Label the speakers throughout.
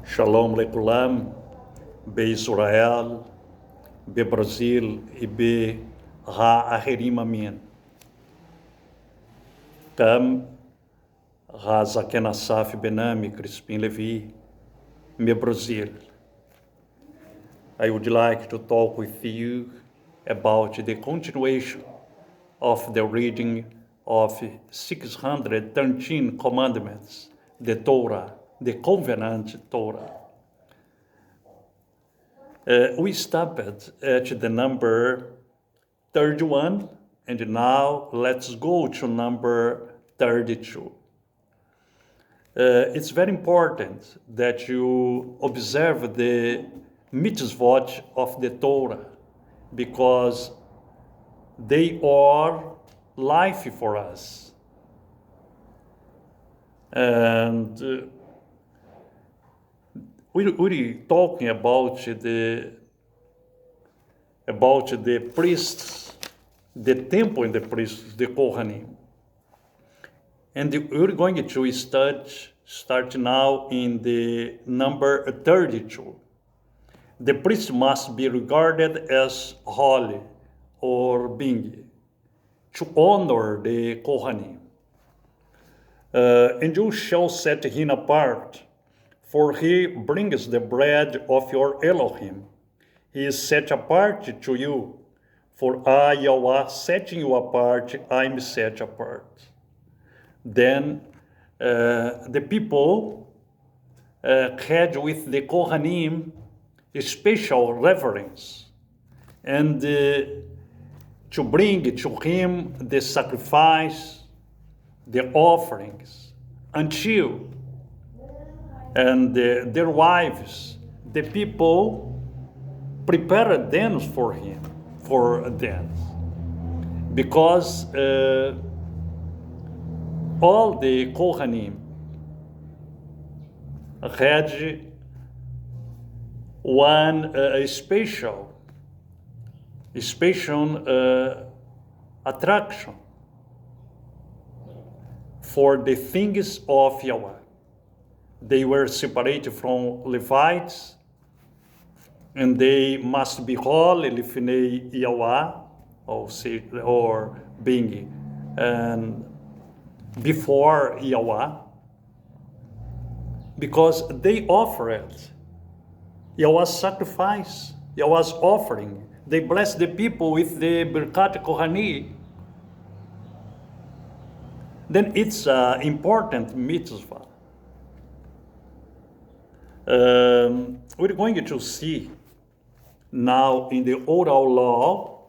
Speaker 1: Shalom Lekulam, be Israel, be Brasil e be ha-aherim amin. Tam zaken Asaaf Benami Crispin Levi, me Brasil. I would like to talk with you about the continuation of the reading of 613 commandments, the Torah, the covenant Torah. We stopped at the number 31, and now let's go to number 32. It's very important that you observe the mitzvot of the Torah, because they are life for us. And we're talking about the priests, the temple and the priests, the Kohanim. And we're going to start now in the number 32. The priest must be regarded as holy or being, to honor the Kohanim. And you shall set him apart, for he brings the bread of your Elohim. He is set apart to you, for I, Yahweh, setting you apart, I am set apart. Then the people had with the Kohanim a special reverence, and to bring to him the sacrifice, the offerings, until and their wives, the people prepared dance for him, for a dance, because all the Kohanim had one special attraction for the things of Yahweh. They were separated from Levites, and they must be holy lifnei Yahweh, or being, and before Yahweh, because they offered Yahweh's sacrifice, Yahweh's offering. They blessed the people with the Birkat Kohani. Then it's an important mitzvah. We're going to see now in the oral law,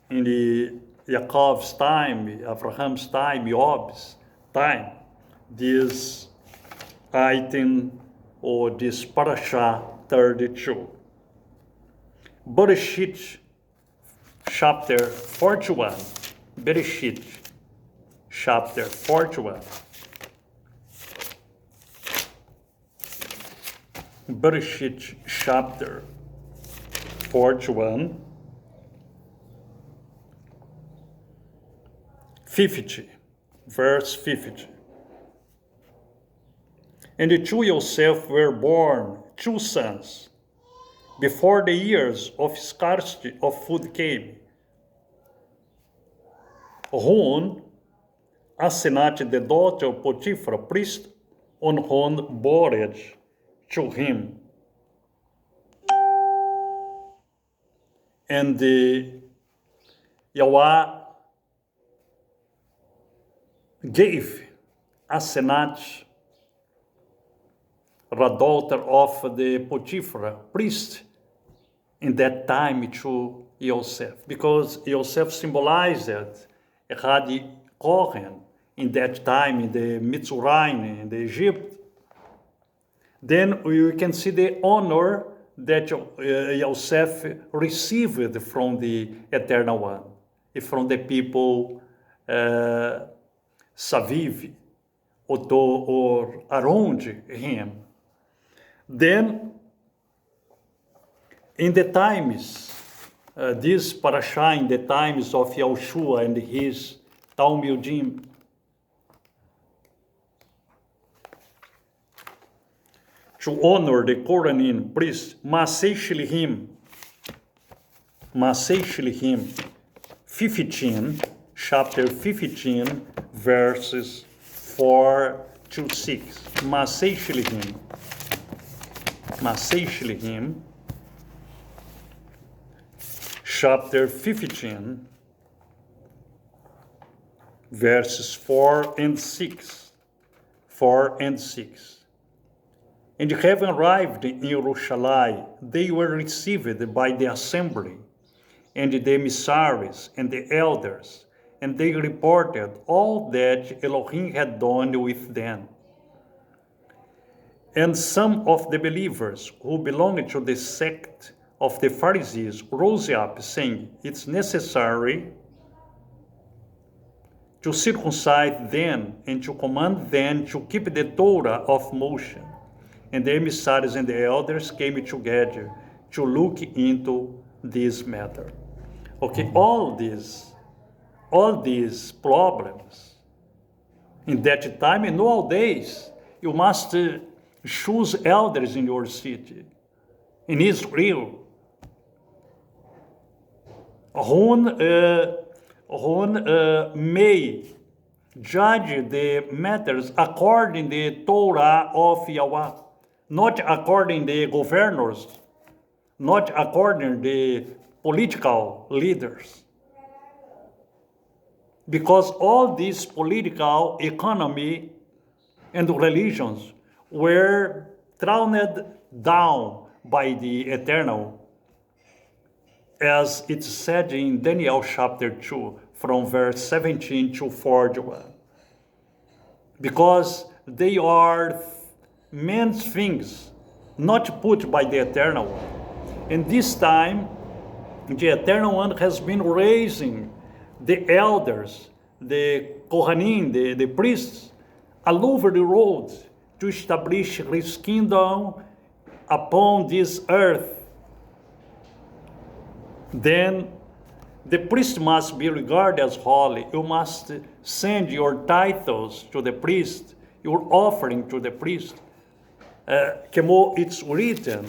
Speaker 1: in the Yaakov's time, Abraham's time, Job's time, this item or this parasha 32. Bereshit chapter 41. Bereshit chapter 41. Bereshit chapter 41, 50, verse 50. And to Yosef were born 2 sons, before the years of scarcity of food came, whom Asenat, the daughter of Potiphar, priest, on whom bore to him. And Yahweh gave Asenat, the daughter of the Potiphar priest, in that time to Yosef, because Yosef symbolized Hadi Kohen in that time in the Mitzrayim, in the Egypt. Then we can see the honor that Yosef received from the Eternal One, from the people Saviv, or around him. Then, in the times, this parasha, in the times of Yahushua and his Talmudim, to honor the Kohanim priest, Masei Shilhim, 15, chapter 15, verses 4 to 6. Masei Shilhim, chapter 15, verses 4 and 6. 4 and 6. And having arrived in Jerusalem, they were received by the assembly, and the emissaries and the elders, and they reported all that Elohim had done with them. And some of the believers who belonged to the sect of the Pharisees rose up, saying, "It's necessary to circumcise them and to command them to keep the Torah of Moshe." And the emissaries and the elders came together to look into this matter. Okay, all these problems in that time and nowadays, you must choose elders in your city. In Israel, who may judge the matters according to the Torah of Yahweh, not according to the governors, not according to the political leaders. Because all these political, economy, and religions were thrown down by the Eternal, as it's said in Daniel chapter 2, from verse 17 to 41. Because they are men's things, not put by the Eternal One. And this time, the Eternal One has been raising the elders, the Kohanim, the priests, all over the world to establish his kingdom upon this earth. Then the priest must be regarded as holy. You must send your tithes to the priest, your offering to the priest. It's written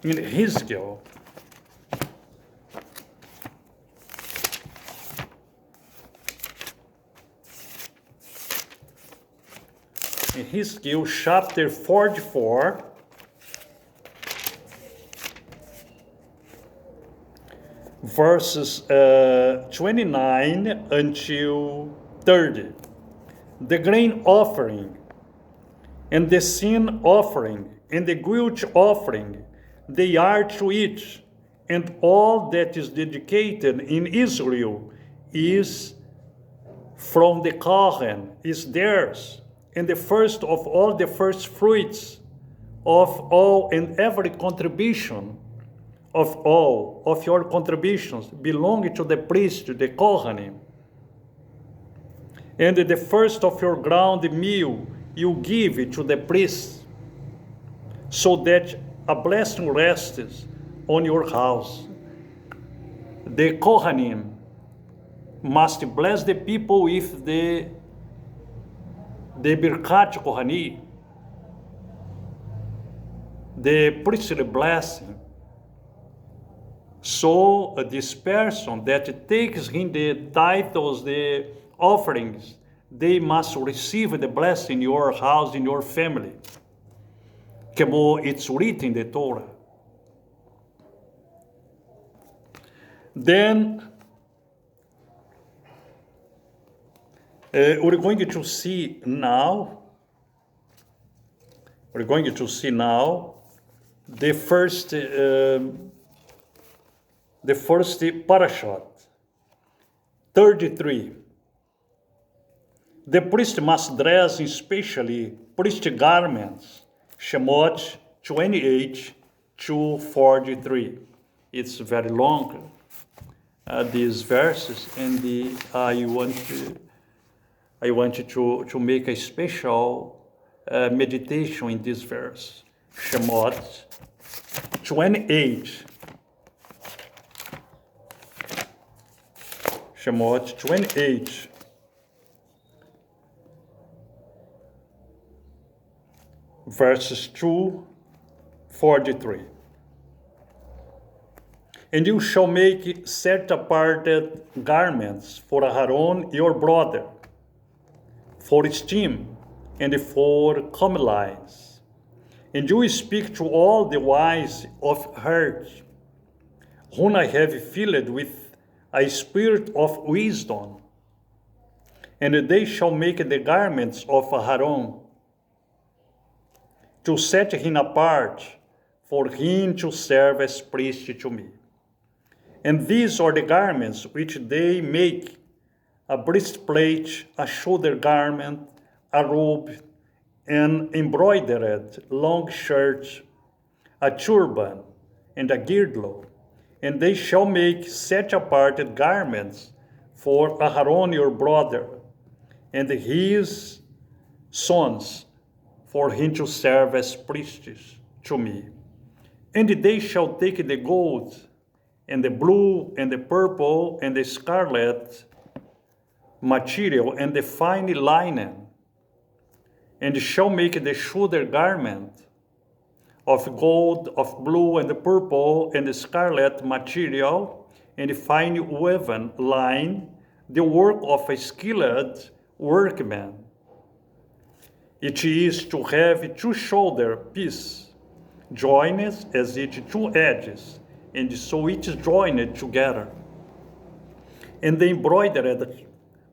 Speaker 1: in Ezekiel. In Ezekiel chapter 44, verses 29 until 30. The grain offering, and the sin offering, and the guilt offering, they are to eat, and all that is dedicated in Israel is from the Kohen, is theirs, and the first of all the first fruits of all and every contribution of all of your contributions belong to the priest, to the Kohanim. And the first of your ground meal you give it to the priest, so that a blessing rests on your house. The Kohanim must bless the people with the Birkat Kohani, the priestly blessing. So this person that takes in the titles, the offerings, they must receive the blessing in your house, in your family. Como it's written in the Torah. Then we're going to see now the first parashat, 33. The priest must dress in specially priest garments, Shemot 28 to 43. It's very long, these verses, and I want to make a special meditation in this verse. Shemot 28. Shemot 28. Verses 2 43. And you shall make set apart garments for Aaron your brother, for esteem and for comeliance. And you speak to all the wise of heart, whom I have filled with a spirit of wisdom. And they shall make the garments of Aaron, to set him apart, for him to serve as priest to me. And these are the garments which they make: a breastplate, a shoulder garment, a robe, an embroidered long shirt, a turban, and a girdle. And they shall make set apart garments for Aaron your brother, and his sons, for him to serve as priests to me. And they shall take the gold, and the blue, and the purple, and the scarlet material, and the fine linen, and shall make the shoulder garment of gold, of blue, and the purple, and the scarlet material, and the fine woven line, the work of a skilled workman. It is to have two shoulder pieces, joined as it two edges, and so it is joined together. And the embroidered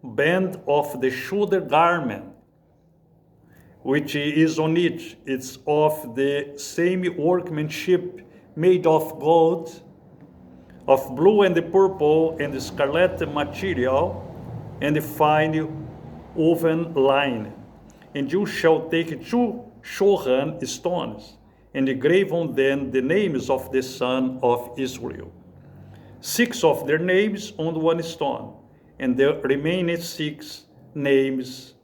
Speaker 1: band of the shoulder garment, which is on it, it's of the same workmanship, made of gold, of blue and the purple and the scarlet material, and the fine woven line. And you shall take two shohan stones, and engrave on them the names of the sons of Israel, 6 of their names on one stone, and the remaining 6 names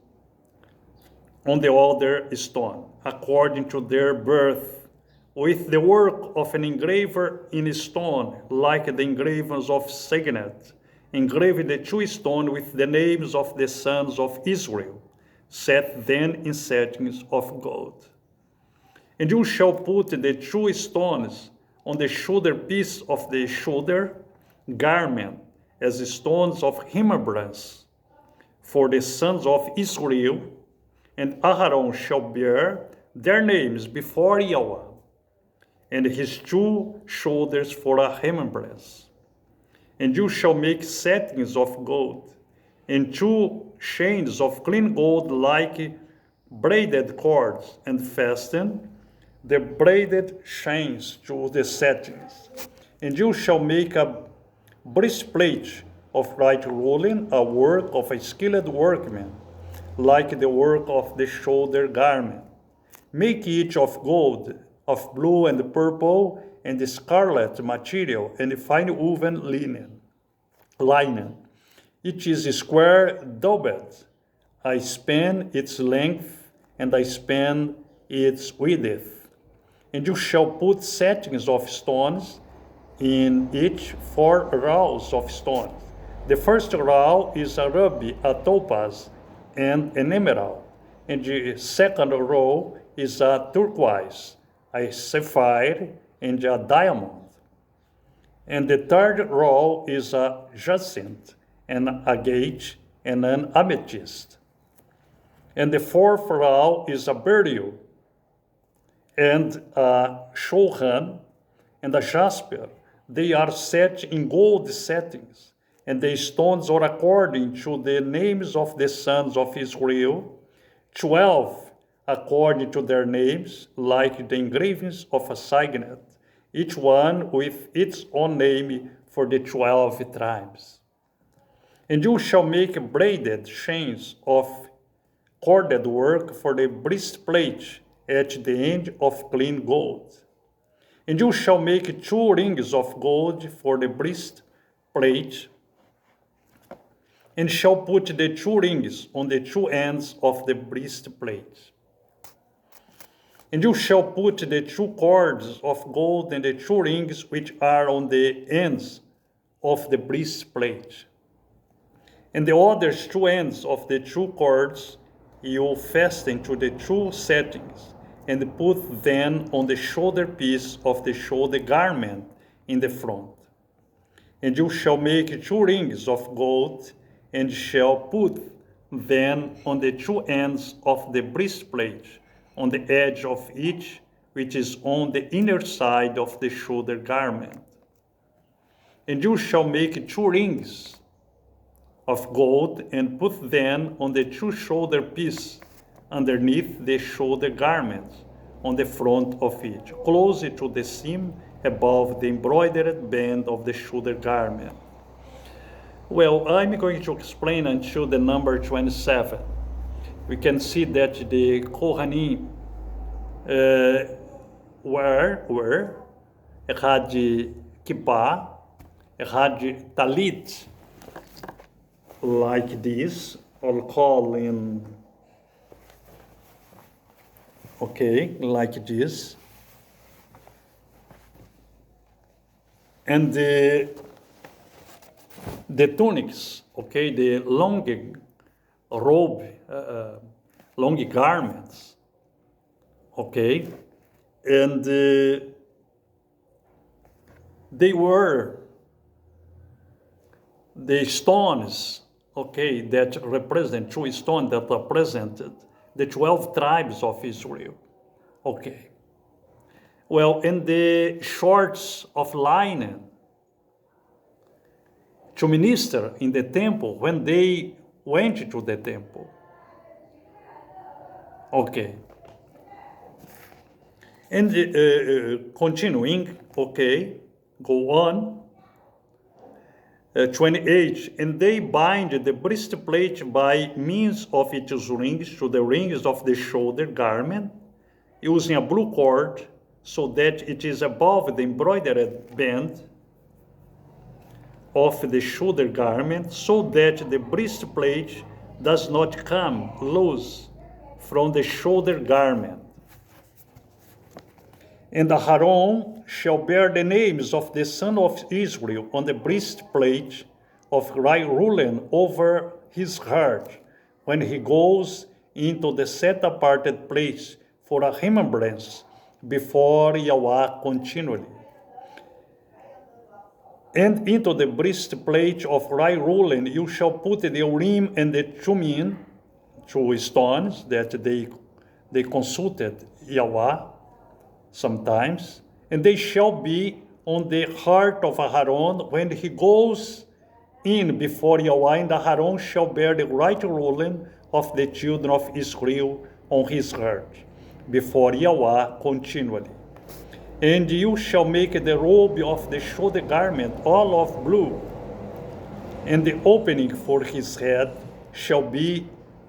Speaker 1: on the other stone, according to their birth, with the work of an engraver in stone, like the engravings of signet, engraving the 2 stones with the names of the sons of Israel, set then in settings of gold. And you shall put the 2 stones on the shoulder piece of the shoulder garment as stones of remembrance for the sons of Israel, and Aaron shall bear their names before Yahweh, and his 2 shoulders for a remembrance. And you shall make settings of gold, and 2 chains of clean gold like braided cords, and fasten the braided chains to the settings. And you shall make a breastplate of right ruling, a work of a skilled workman, like the work of the shoulder garment. Make it of gold, of blue and purple, and the scarlet material, and the fine woven linen. It is square doubled. I span its length, and I span its width. And you shall put settings of stones in each 4 rows of stones. The first row is a ruby, a topaz, and an emerald. And the second row is a turquoise, a sapphire, and a diamond. And the third row is a jacinth, and an agate, and an amethyst. And the fourth row is a beryl, and a shohan, and a jasper. They are set in gold settings, and the stones are according to the names of the sons of Israel, 12 according to their names, like the engravings of a signet, each one with its own name for the 12 tribes. And you shall make braided chains of corded work for the breastplate at the end of clean gold. And you shall make 2 rings of gold for the breastplate, and shall put the 2 rings on the 2 ends of the breastplate. And you shall put the 2 cords of gold and the 2 rings which are on the ends of the breastplate. And the other 2 ends of the 2 cords you fasten to the 2 settings, and put them on the shoulder piece of the shoulder garment in the front. And you shall make 2 rings of gold, and shall put them on the 2 ends of the breastplate, on the edge of each, which is on the inner side of the shoulder garment. And you shall make 2 rings of gold, and put them on the 2 shoulder pieces underneath the shoulder garments, on the front of each, close to the seam above the embroidered band of the shoulder garment. Well, I'm going to explain until the number 27. We can see that the Kohanim had kippah, had talit, like this, or call in, okay, like this. And the tunics, okay, the long robe, long garments, okay, and they were the stones, okay, that represent 2 stones that represented the 12 tribes of Israel, okay. Well, and the shorts of linen to minister in the temple when they went to the temple. Okay. And continuing, okay, go on. 28, and they bind the breastplate by means of its rings to the rings of the shoulder garment, using a blue cord, so that it is above the embroidered band of the shoulder garment, so that the breastplate does not come loose from the shoulder garment. And Aaron shall bear the names of the sons of Israel on the breastplate of right ruling over his heart, when he goes into the set-aparted place for a remembrance before Yahweh continually. And into the breastplate of right ruling you shall put the Urim and the Thummim, 2 stones that they consulted Yahweh sometimes, and they shall be on the heart of Aaron when he goes in before Yahweh, and Aaron shall bear the right ruling of the children of Israel on his heart before Yahweh continually. And you shall make the robe of the shoulder garment all of blue, and the opening for his head shall be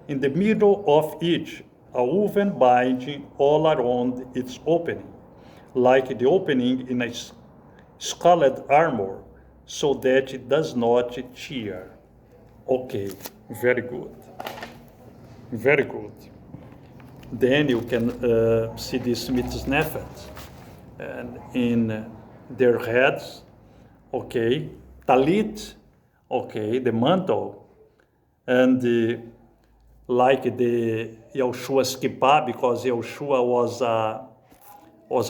Speaker 1: in the middle of each, a woven binding all around its opening, like the opening in a scarlet armor, so that it does not tear. Okay, very good. Very good. Then you can see these mitznefet and in their heads, okay, talit, okay, the mantle, and like the Yeshua's kippah, because Yeshua was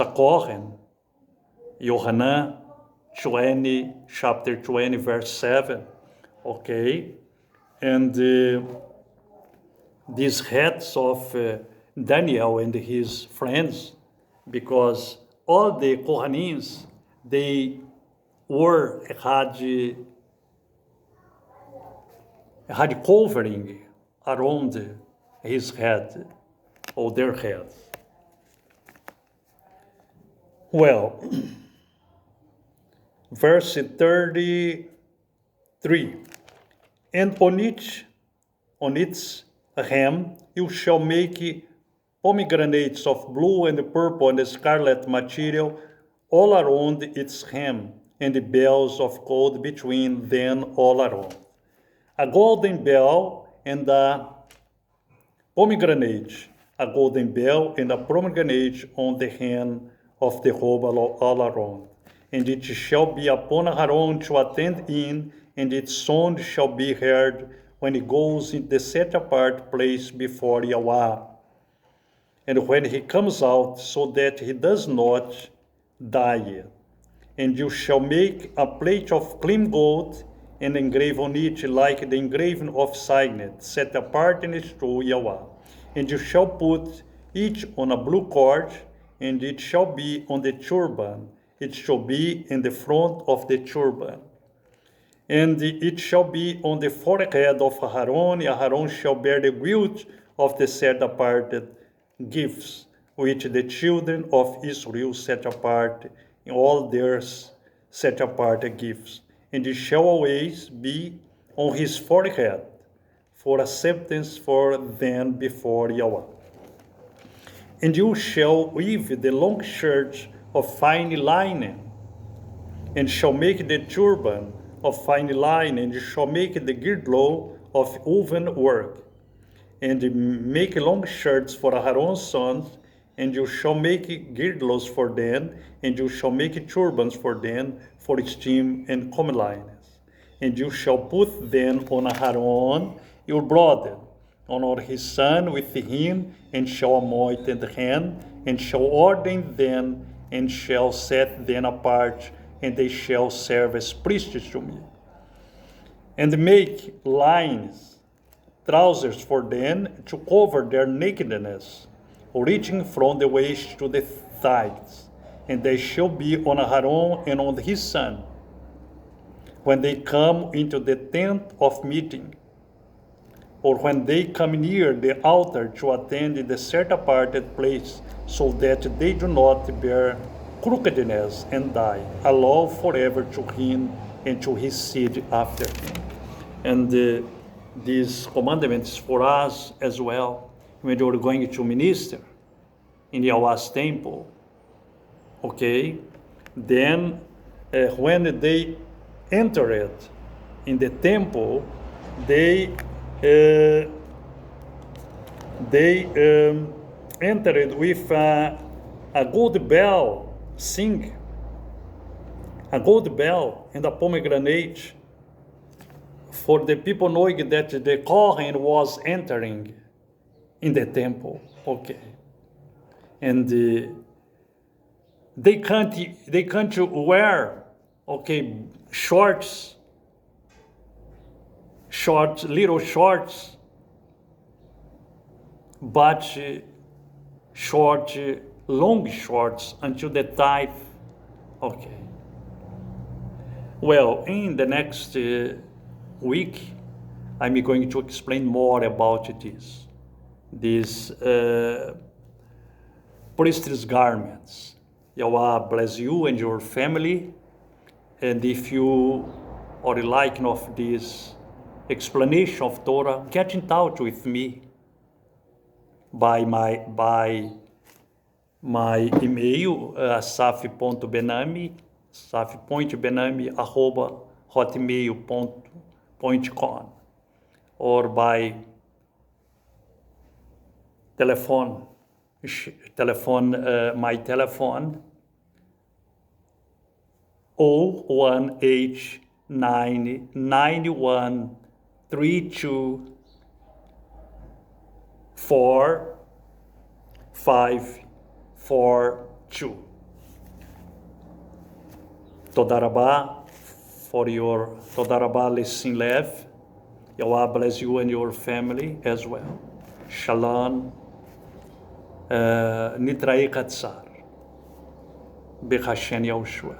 Speaker 1: a Kohen, Yohanan 20, chapter 20, verse 7, okay, and these heads of Daniel and his friends, because all the Kohanims, they had covering around his head, or their heads. Well, verse 33, and on its hem you shall make pomegranates of blue and purple and scarlet material all around its hem, and the bells of gold between them all around. A golden bell and a pomegranate, a golden bell and a pomegranate on the hem of the robe all around. And it shall be upon Aaron to attend in, and its sound shall be heard when he goes in the set-apart place before Yahweh. and when he comes out, so that he does not die. And you shall make a plate of clean gold, and engrave on it like the engraving of signet, set apart and to Yahweh. And you shall put each on a blue cord, and it shall be on the turban. It shall be in the front of the turban. And it shall be on the forehead of Aaron. Aaron shall bear the guilt of the set apart gifts, which the children of Israel set apart in all their set apart gifts. And it shall always be on his forehead for acceptance for them before Yahweh. And you shall weave the long shirt of fine linen, and shall make the turban of fine linen, and you shall make the girdle of woven work, and make long shirts for Aaron's sons, and you shall make girdles for them, and you shall make turbans for them for esteem and comeliness. And you shall put them on Aaron, your brother, on his son with him, and shall anoint him, and shall ordain them, and shall set them apart, and they shall serve as priests to me. And make lines, trousers for them to cover their nakedness, reaching from the waist to the thighs, and they shall be on Aaron and on his son when they come into the tent of meeting, or when they come near the altar to attend in the set aparted place, so that they do not bear crookedness and die, a law forever to him and to his seed after him. And these commandments for us as well, when you're going to minister in Yahweh's temple, okay? Then when they entered in the temple, they entered with a gold bell, sing, a gold bell and a pomegranate, for the people knowing that the Kohen was entering in the temple, okay? And they can't wear, okay, little shorts, but long shorts until the thigh, okay? Well, in the next week, I'm going to explain more about these priest's garments. Yahweh bless you and your family. And if you are liking of this explanation of Torah, get in touch with me by my email, asaf.benami@hotmail.com, or by telephone, my telephone 018-991-32-4542. Toda rabah Lesin Lev. Yahweh bless you and your family as well. Shalom. Nitrae Katsar. Bechashen Yahushua.